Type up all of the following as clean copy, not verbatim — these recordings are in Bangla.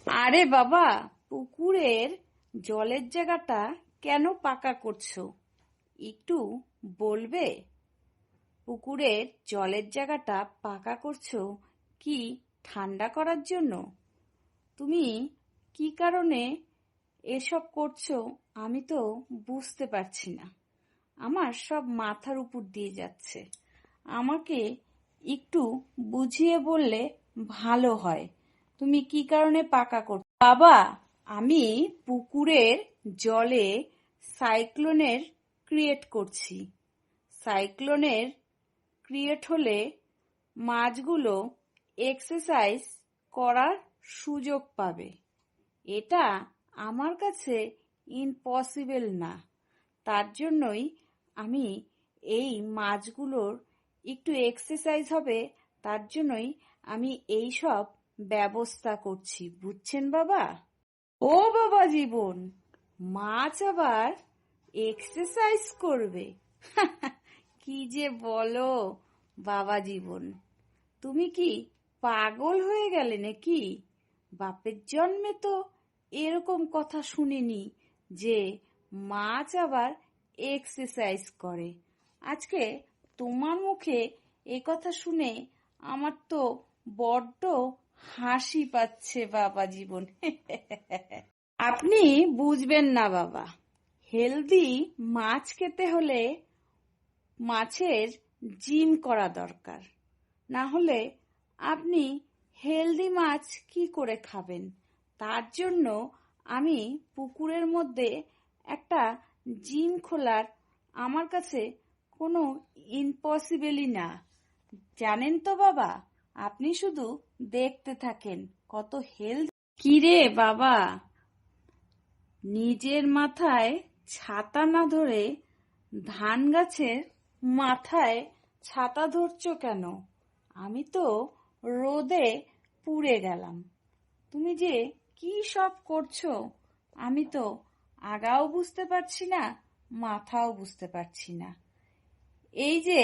আরে বাবা, পুকুরের জলের জায়গাটা কেন পাকা করছো? একটু বলবে? পুকুরের জলের জায়গাটা পাকা করছো কি ঠান্ডা করার জন্য? তুমি কি কারণে এসব করছো আমি তো বুঝতে পারছি না। আমার সব মাথার উপর দিয়ে যাচ্ছে। আমাকে একটু বুঝিয়ে বললে ভালো হয়। তুমি কি কারণে পাকা করছো? বাবা, আমি পুকুরের জলে সাইক্লোনের ক্রিয়েট করছি। সাইক্লোনের ক্রিয়েট হলে মাছগুলো এক্সারসাইজ করার সুযোগ পাবে। এটা আমার কাছে ইম্পসিবল না। তার জন্যই আমি এই মাছগুলোর একটু এক্সারসাইজ হবে, তার জন্যই আমি এই সব ব্যবস্থা করছি। বুঝছেন বাবা? ও বাবা জীবন, মাছ আবার এক্সারসাইজ করবে? কি যে বলো বাবা জীবন, তুমি কি পাগল হয়ে গেলে নাকি? বাপের জন্মে তো এরকম কথা শুনিনি যে মাছ আবার এক্সারসাইজ করে। আজকে তোমার মুখে এ কথা শুনে আমার তো বড্ড হাসি পাচ্ছে বাবা জীবন। আপনি বুঝবেন না বাবা, হেলদি মাছ খেতে হলে মাছের জিম করা দরকার। না হলে আপনি হেলদি মাছ কি করে খাবেন? তার জন্য আমি পুকুরের মধ্যে একটা জিম খোলার আমার কাছে কোনো ইম্পসিবলই না। জানেন তো বাবা, আপনি শুধু দেখতে থাকেন কত হেলদি। কিরে বাবা, নিজের মাথায় ছাতা না ধরে ধান গাছের মাথায় ছাতা ধরছো কেন? আমি তো রোদে পুড়ে গেলাম। তুমি যে কি সব করছো আমি তো আগাও বুঝতে পারছি না, মাথাও বুঝতে পারছি না। এই যে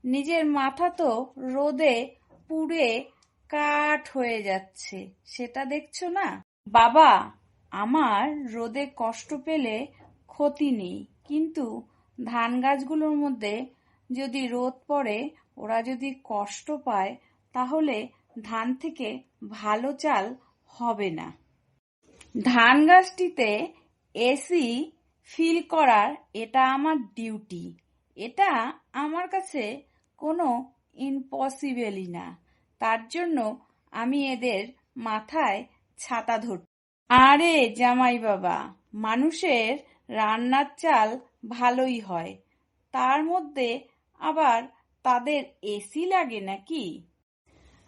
নিজের মাথা তো রোদে পুড়ে কাঠ হয়ে যাচ্ছে, সেটা দেখছো না? বাবা, আমার রোদে কষ্ট পেলে ক্ষতি নেই, কিন্তু ধান গাছগুলোর মধ্যে যদি রোদ পড়ে, ওরা যদি কষ্ট পায়, তাহলে ধান থেকে ভালো চাল হবে না। ধান গাছটিতে এসি ফিল করার এটা আমার ডিউটি। এটা আমার কাছে কোনো ইম্পসিবলই না। তার জন্য আমি এদের মাথায় ছাতা ধরছি। আরে জামাই বাবা, মানুষের রান্নার চাল ভালোই হয়, তার মধ্যে আবার তাদের এসি লাগে নাকি?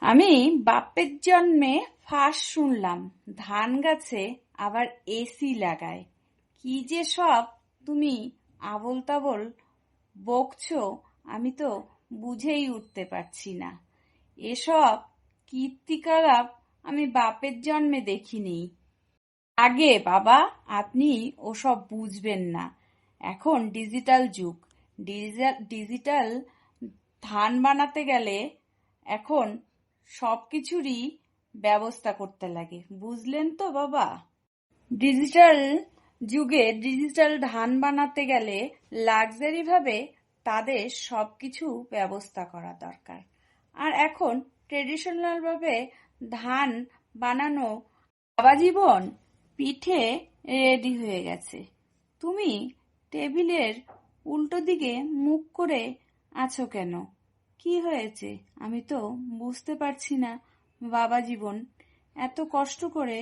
আমি বাপের জন্মে ফার্স্ট শুনলাম ধান গাছে আবার এসি লাগায়। কি যে সব তুমি আবোল তাবোল বকছো, আমি তো বুঝেই উঠতে পারছি না। এসব কীর্তিকলাপ আমি বাপের জন্মে দেখিনি। আগে বাবা, আপনি ওসব বুঝবেন না। এখন ডিজিটাল যুগ। ডিজিটাল ধান বানাতে গেলে এখন সবকিছুরই ব্যবস্থা করতে লাগে। বুঝলেন তো বাবা? ডিজিটাল যুগে ডিজিটাল ধান বানাতে গেলে লাক্সারি ভাবে তাদের সবকিছু ব্যবস্থা করা দরকার। আর এখন ট্রেডিশনাল ভাবে ধান বানানো। বাবা জীবন, পিঠে রেডি হয়ে গেছে। তুমি টেবিলের উল্টো দিকে মুখ করে আছো কেন? কি হয়েছে আমি তো বুঝতে পারছি না বাবা জীবন। এত কষ্ট করে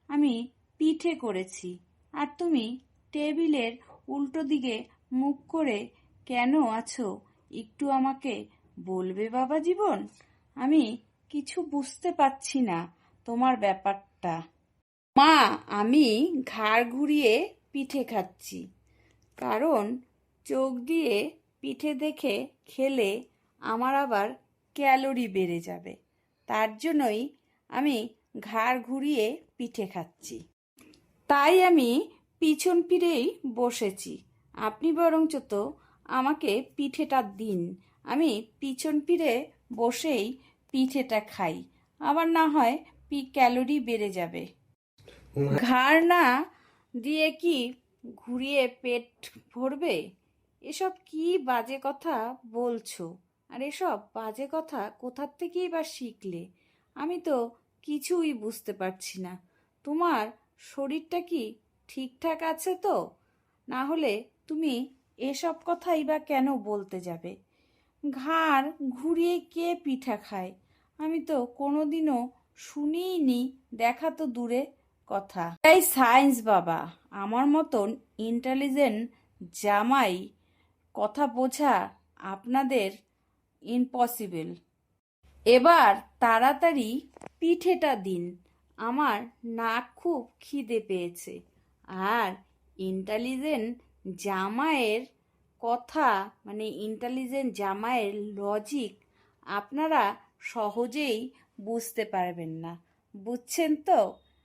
আমি পিঠে করেছি, আর তুমি টেবিলের উল্টো দিকে মুখ করে কেন আছো? একটু আমাকে বলবে বাবা জীবন? আমি কিছু বুঝতে পারছি না তোমার ব্যাপারটা। মা, আমি ঘাড় ঘুরিয়ে পিঠে খাচ্ছি, কারণ চোখ দিয়ে পিঠে দেখে খেলে আমার আবার ক্যালোরি বেড়ে যাবে। তার জন্যই আমি ঘাড় ঘুরিয়ে পিঠে খাচ্ছি। তাই আমি পিছন ফিরেই বসেছি। আপনি বরঞ্চ তো আমাকে পিঠেটা দিন, আমি পিছন ফিরে বসেই পিঠেটা খাই। আবার না হয় ক্যালোরি বেড়ে যাবে। ঘাড় না দিয়ে কি ঘুরিয়ে পেট ভরবে? এসব কি বাজে কথা বলছো? আর এসব বাজে কথা কোথার থেকেই বা শিখলে? আমি তো কিছুই বুঝতে পারছি না। তোমার শরীরটা কি ঠিকঠাক আছে তো? না হলে তুমি এসব কথাই বা কেন বলতে যাবে? ঘাড় ঘুরিয়ে কে পিঠা খায়? আমি তো কোনোদিনও শুনিইনি, দেখা তো দূরে কথা। এই সায়েন্স বাবা, আমার মতন ইন্টেলিজেন্ট জামাই কথা বোঝা আপনাদের ইম্পসিবল। এবার তাড়াতাড়ি পিঠেটা দিন, আমার নাক খুব খিদে পেয়েছে। আর ইন্টেলিজেন্ট জামাইয়ের কথা, মানে ইন্টেলিজেন্ট জামাইয়ের লজিক আপনারা সহজেই বুঝতে পারবেন না, বুঝছেন তো?